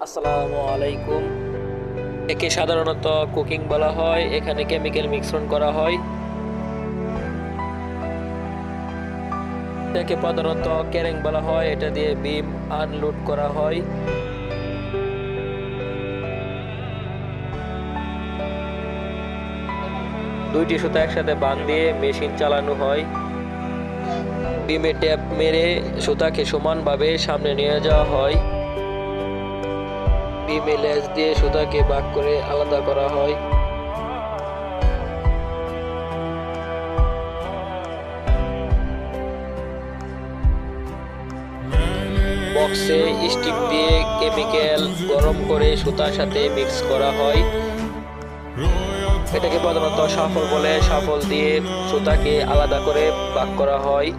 আসসালামু আলাইকুম। একে সাধারণত কুকিং বলা হয়। এখানে কেমিক্যাল মিশ্রণ করা হয়। এটাকে প্রধানত ক্যারেং বলা হয়। এটা দিয়ে বিম আনলোড করা হয়। দুইটি সুতা একসাথে বাঁধ দিয়ে মেশিন চালানো হয়। বিমে ট্যাপ মেরে সুতাকে সমানভাবে সামনে নিয়ে যাওয়া হয়। বিমে লেজ দিয়ে সুতাকে ভাগ করে আলাদা করা হয়। বক্সে স্টিক দিয়ে কেমিক্যাল গরম করে সুতার সাথে মিক্স করা হয়। এটাকে প্রধানত শাফল বলে। শাফল দিয়ে সুতাকে আলাদা করে ভাগ করা হয়।